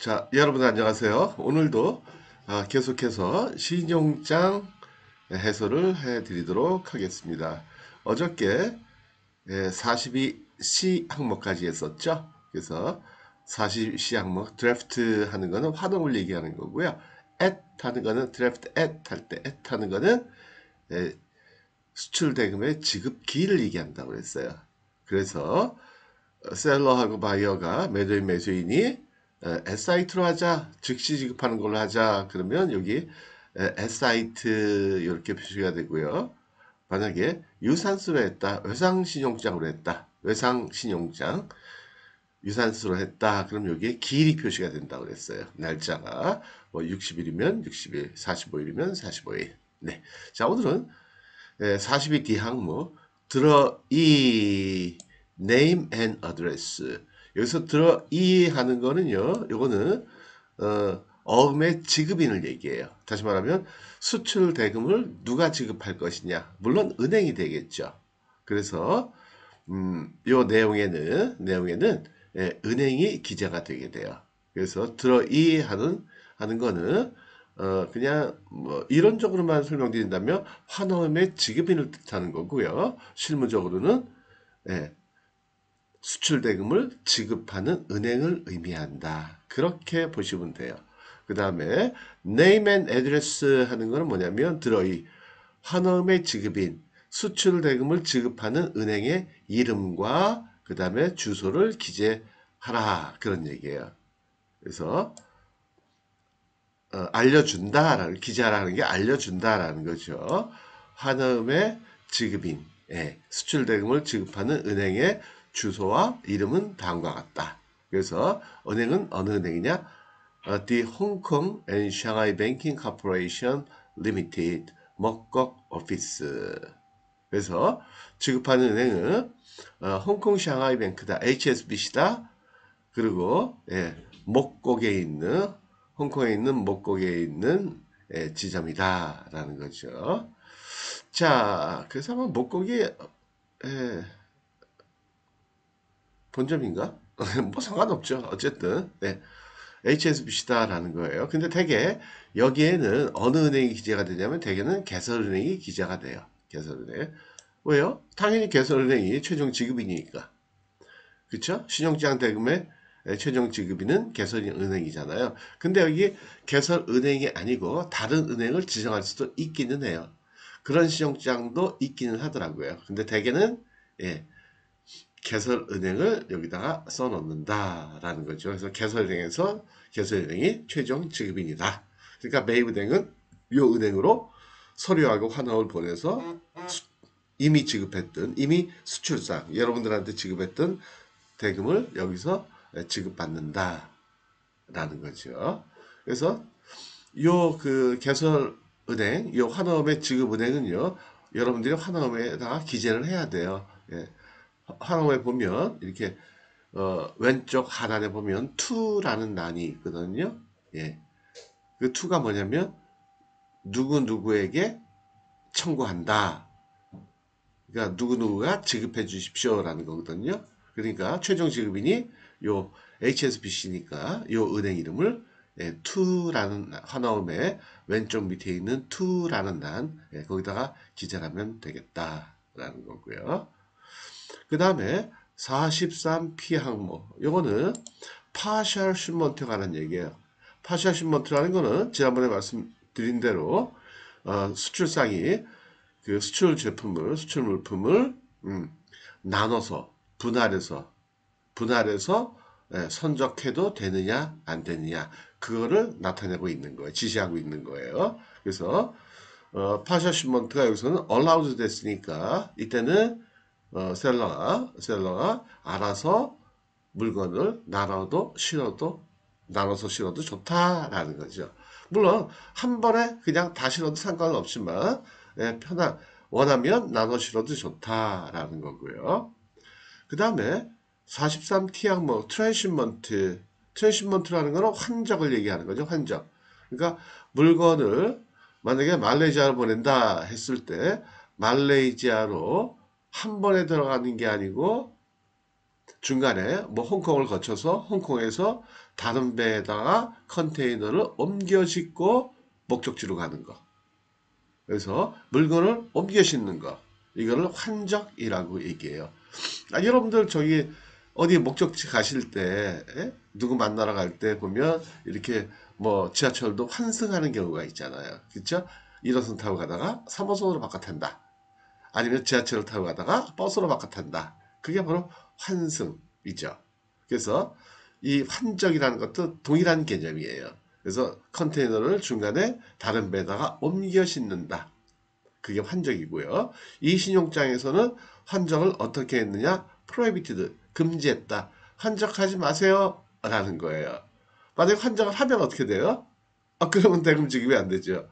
자, 여러분 안녕하세요. 오늘도 계속해서 신용장 해설을 해드리도록 하겠습니다. 어저께 42C 항목까지 했었죠. 그래서 42C 항목 드래프트 하는 거는 환원을 얘기하는 거고요. at 하는 거는 드래프트 at 할 때 at 하는 거는 수출 대금의 지급기를 얘기한다고 그랬어요. 그래서 셀러하고 바이어가 매도인 매수인이 S사이트로 하자, 즉시 지급하는 걸로 하자. 그러면 여기 S사이트 이렇게 표시가 되고요. 만약에 유산수로 했다, 외상신용장으로 했다, 외상신용장, 유산수로 했다. 그럼 여기에 기일이 표시가 된다고 그랬어요. 날짜가 뭐 60일이면 60일, 45일이면 45일. 네. 자, 오늘은 42D 항목 들어 이 name and address. 여기서 들어 이 하는 거는요. 요거는 어음의 지급인을 얘기해요. 다시 말하면 수출 대금을 누가 지급할 것이냐. 물론 은행이 되겠죠. 그래서 요 내용에는 은행이 기재가 되게 돼요. 그래서 들어 이 하는 거는 그냥 뭐 이론적으로만 설명드린다면 환원의 지급인을 뜻하는 거고요. 실무적으로는 예, 수출 대금을 지급하는 은행을 의미한다. 그렇게 보시면 돼요. 그 다음에 name and address 하는 거는 뭐냐면 들어이 환원의 지급인 수출 대금을 지급하는 은행의 이름과 그 다음에 주소를 기재하라 그런 얘기예요. 그래서 알려준다라는 기자라는 게 알려준다라는 거죠. 환음의 지급인, 수출 대금을 지급하는 은행의 주소와 이름은 다음과 같다. 그래서 은행은 어느 은행이냐? The Hong Kong and Shanghai Banking Corporation Limited, 목곡 오피스. 그래서 지급하는 은행은 홍콩 샹하이 뱅크다, HSBC다. 그리고 목곡에 있는 홍콩에 있는 목곡에 있는 지점이다라는 거죠. 자, 그래서 아마 목곡이 본점인가? 뭐 상관없죠. 어쨌든 HSBC다라는 거예요. 근데 대개 여기에는 어느 은행이 기재가 되냐면 대개는 개설은행이 기재가 돼요. 개설은행. 왜요? 당연히 개설은행이 최종 지급이니까. 그쵸? 신용장 대금의 최종 지급인은 개설은행이잖아요. 근데 여기 개설은행이 아니고 다른 은행을 지정할 수도 있기는 해요. 그런 신용장도 있기는 하더라고요. 근데 대개는 개설은행을 여기다가 써놓는다라는 거죠. 그래서 개설은행에서 개설은행이 최종 지급인이다. 그러니까 매입은행은 이 은행으로 서류하고 환원을 보내서 이미 지급했던 이미 수출상 여러분들한테 지급했던 대금을 여기서 지급받는다라는 거죠. 그래서 요 그 개설은행, 요 환업의 지급은행은요, 여러분들이 환업에다가 기재를 해야 돼요. 환업에 보면 이렇게 왼쪽 하단에 보면 to라는 란이 있거든요. 그 to가 뭐냐면 누구 누구에게 청구한다. 그러니까 누구누구가 지급해 주십시오라는 거거든요. 그러니까 최종 지급인이 요 HSBC니까 요 은행 이름을 to라는 환화음의 왼쪽 밑에 있는 to라는 란 거기다가 기재를 하면 되겠다라는 거고요. 그 다음에 43P 항목 요거는 partial shipment에 관한 얘기예요. partial shipment라는 거는 지난번에 말씀드린 대로 수출상이 그 수출 제품을 수출 물품을 나눠서 분할해서 선적해도 되느냐 안 되느냐 그거를 나타내고 있는 거예요. 지시하고 있는 거예요. 그래서 파셜 시먼트가 여기서는 allowed 됐으니까 이때는 셀러가 알아서 물건을 나눠서 실어도 좋다라는 거죠. 물론 한 번에 그냥 다 실어도 상관은 없지만 원하면 나눠 실어도 좋다라는 거고요. 그 다음에 43T 항목 트랜시먼트라는 거는 환적을 얘기하는 거죠. 환적. 그러니까 물건을 만약에 말레이시아로 보낸다 했을 때 말레이시아로 한 번에 들어가는 게 아니고 중간에 뭐 홍콩을 거쳐서 홍콩에서 다른 배에다가 컨테이너를 옮겨 싣고 목적지로 가는 거. 그래서 물건을 옮겨 싣는 거. 이거를 환적이라고 얘기해요. 여러분들 저기 어디 목적지 가실 때 누구 만나러 갈 때 보면 이렇게 뭐 지하철도 환승하는 경우가 있잖아요. 그렇죠? 1호선 타고 가다가 3호선으로 바꿔 탄다. 아니면 지하철을 타고 가다가 버스로 바꿔 탄다. 그게 바로 환승이죠. 그래서 이 환적이라는 것도 동일한 개념이에요. 그래서 컨테이너를 중간에 다른 배에다가 옮겨 싣는다. 그게 환적이고요. 이 신용장에서는 환적을 어떻게 했느냐? prohibited, 금지했다. 환적하지 마세요. 라는 거예요. 만약에 환적을 하면 어떻게 돼요? 그러면 대금 지급이 안 되죠.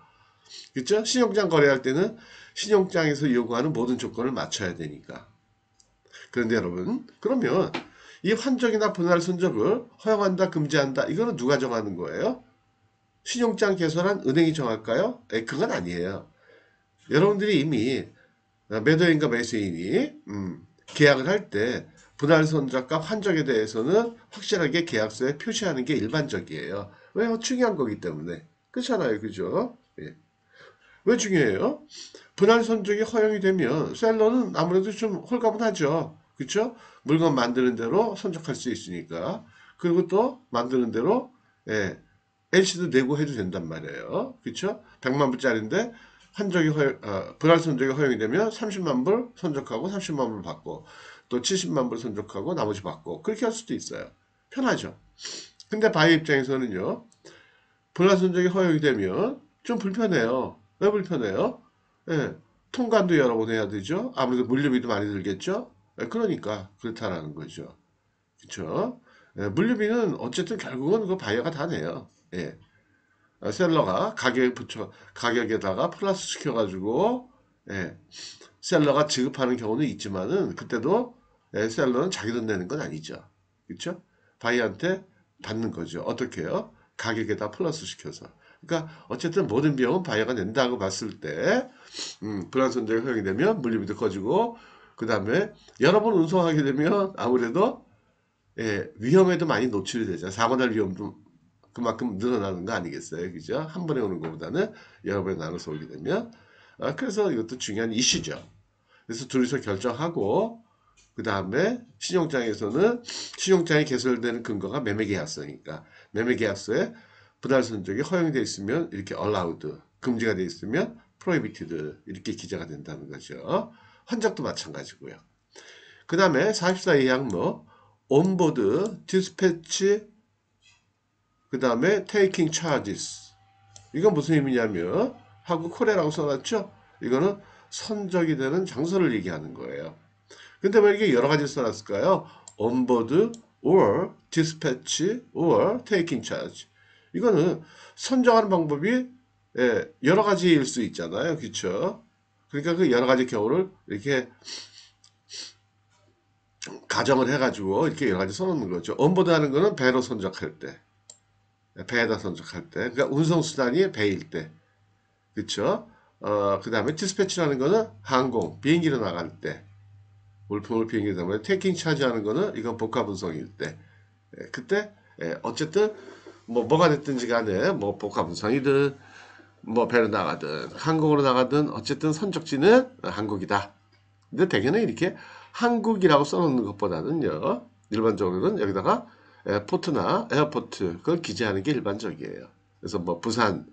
그렇죠? 신용장 거래할 때는 신용장에서 요구하는 모든 조건을 맞춰야 되니까. 그런데 여러분, 그러면 이 환적이나 분할 손적을 허용한다, 금지한다. 이거는 누가 정하는 거예요? 신용장 개설한 은행이 정할까요? 그건 아니에요. 여러분들이 이미 매도인과 매수인이 계약을 할 때 분할 손적과 환적에 대해서는 확실하게 계약서에 표시하는 게 일반적이에요. 왜요? 중요한 거기 때문에. 그렇잖아요. 그죠? 예. 왜 중요해요? 분할 손적이 허용이 되면 셀러는 아무래도 좀 홀가분하죠. 그렇죠? 물건 만드는 대로 손적할 수 있으니까. 그리고 또 만드는 대로 LC도 내고 해도 된단 말이에요. 그렇죠? 100만 불짜리인데 분할 손적이 허용이 되면 30만 불 손적하고 30만 불 받고 또 70만 불 손적하고 나머지 받고 그렇게 할 수도 있어요. 편하죠. 근데 바이 입장에서는요. 분할 손적이 허용이 되면 좀 불편해요. 왜 불편해요? 예, 통관도 여러 번 해야 되죠. 아무래도 물류비도 많이 들겠죠. 그러니까 그렇다라는 거죠. 그렇죠? 물류비는 어쨌든 결국은 그 바이어가 다 내요. 예. 셀러가 가격에다가 플러스 시켜가지고 예, 셀러가 지급하는 경우는 있지만은 그때도 셀러는 자기 돈 내는 건 아니죠. 그렇죠? 바이한테 받는 거죠. 어떻게 해요? 가격에다 플러스 시켜서. 그러니까 어쨌든 모든 비용은 바이어가 낸다고 봤을 때 불안 손적이 허용이 되면 물류비도 커지고 그 다음에 여러 번 운송하게 되면 아무래도 위험에도 많이 노출이 되죠. 사고 날 위험도 그만큼 늘어나는 거 아니겠어요? 그죠? 한 번에 오는 것보다는 여러 번에 나눠서 오게 되면. 그래서 이것도 중요한 이슈죠. 그래서 둘이서 결정하고, 그 다음에 신용장에서는 신용장이 개설되는 근거가 매매계약서니까 매매계약서에 분할 손적이 허용되어 있으면 이렇게 allowed, 금지가 되어 있으면 prohibited 이렇게 기재가 된다는 거죠. 환적도 마찬가지고요. 그 다음에 44의 항목 onboard, dispatch, 그 다음에 taking charges. 이건 무슨 의미냐면 하고 코레라고 써놨죠? 이거는 선적이 되는 장소를 얘기하는 거예요. 근데 왜 이게 여러 가지 써놨을까요? onboard or dispatch or taking charge. 이거는 선정하는 방법이 여러 가지일 수 있잖아요. 그렇죠? 그러니까 그 여러 가지 경우를 이렇게 가정을 해가지고 이렇게 여러 가지 써놓는 거죠. onboard 하는 거는 배로 선적할 때, 배에다 선적할 때, 그러니까 운송수단이 배일 때, 그렇죠? 그 다음에 디스패치라는 거는 항공, 비행기로 나갈 때, 물품을 비행기로 나가면 테이킹 차지하는 거는 이건 복합 운송일 때, 그때 어쨌든 뭐가 됐든지 간에 뭐 복합 운송이든 뭐 배로 나가든 항공으로 나가든 어쨌든 선적지는 한국이다. 근데 대개는 이렇게 한국이라고 써놓는 것보다는요, 일반적으로는 여기다가 포트나 에어포트 그걸 기재하는 게 일반적이에요. 그래서 뭐 부산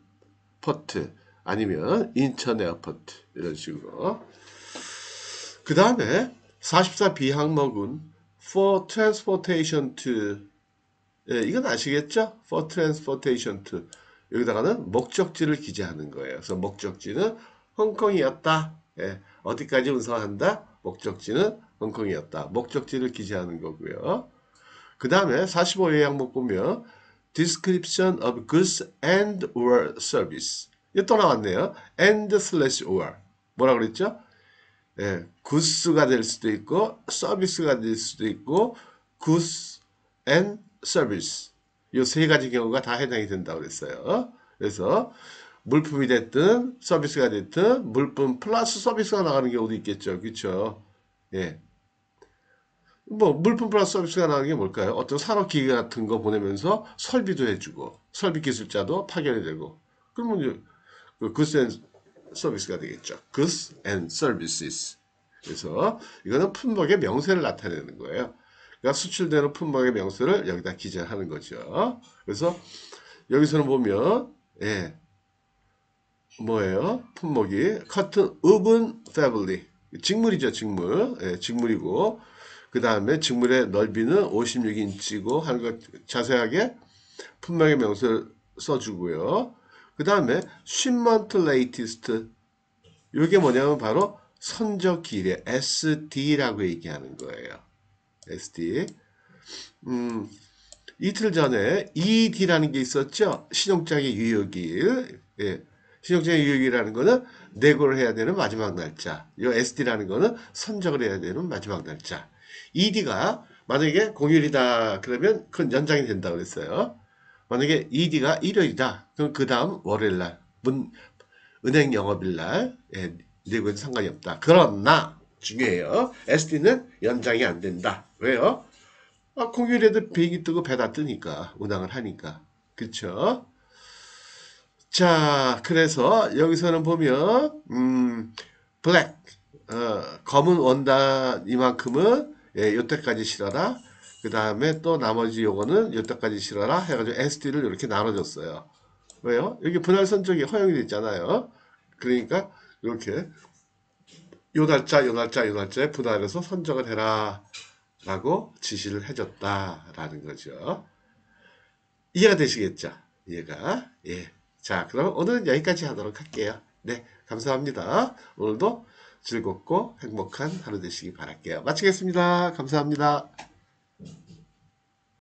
포트 아니면 인천 에어포트 이런 식으로. 그 다음에 44B 항목은 for transportation to, 이건 아시겠죠? for transportation to 여기다가는 목적지를 기재하는 거예요. 그래서 목적지는 홍콩이었다. 어디까지 운송한다? 목적지는 홍콩이었다. 목적지를 기재하는 거고요. 그 다음에 45회 항목 보면 description of goods and or service. 이게 또 나왔네요. and slash or. 뭐라 그랬죠? 구스가 될 수도 있고 서비스가 될 수도 있고 goods and service. 이 세 가지 경우가 다 해당이 된다고 그랬어요. 그래서 물품이 됐든 서비스가 됐든 물품 플러스 서비스가 나가는 경우도 있겠죠. 그렇죠? 예. 뭐 물품 플러스 서비스가 나오는 게 뭘까요? 어떤 산업기계 같은 거 보내면서 설비도 해주고 설비 기술자도 파견이 되고 그러면 이제 그 goods and 서비스가 되겠죠. goods and services. 그래서 이거는 품목의 명세를 나타내는 거예요. 그러니까 수출되는 품목의 명세를 여기다 기재하는 거죠. 그래서 여기서는 보면 예, 뭐예요? 품목이 cotton woven fabric 직물이죠, 직물. 예, 직물이고 그 다음에 직물의 넓이는 56인치고 하는 것 자세하게 품목의 명세를 써주고요. 그 다음에 shipment latest 이게 뭐냐면 바로 선적 기일의 SD라고 얘기하는 거예요. SD. 이틀 전에 ED라는 게 있었죠. 신용장의 유효기일. 예. 신용장의 유효기일이라는 거는 내고를 해야 되는 마지막 날짜. 이 SD라는 거는 선적을 해야 되는 마지막 날짜. ED가 만약에 공휴일이다 그러면 그건 연장이 된다고 그랬어요. 만약에 ED가 일요일이다. 그럼 그 다음 월요일 날 은행 영업일 날 예, 내고에는 상관이 없다. 그러나 중요해요. SD는 연장이 안 된다. 왜요? 아, 공휴일에도 비행기 뜨고 배 다 뜨니까 운항을 하니까 그쵸? 자 그래서 여기서는 보면 블랙 검은 원단 이만큼은 예, 요때까지 실어라. 그 다음에 또 나머지 요거는 요때까지 실어라 해가지고 SD를 이렇게 나눠줬어요. 왜요? 여기 분할 선적이 허용이 됐잖아요. 그러니까 이렇게 요 날짜, 요 날짜, 요 날짜에 분할해서 선적을 해라 라고 지시를 해줬다라는 거죠. 이해가 되시겠죠? 이해가. 예. 자, 그럼 오늘은 여기까지 하도록 할게요. 네, 감사합니다. 오늘도 즐겁고 행복한 하루 되시기 바랄게요. 마치겠습니다. 감사합니다.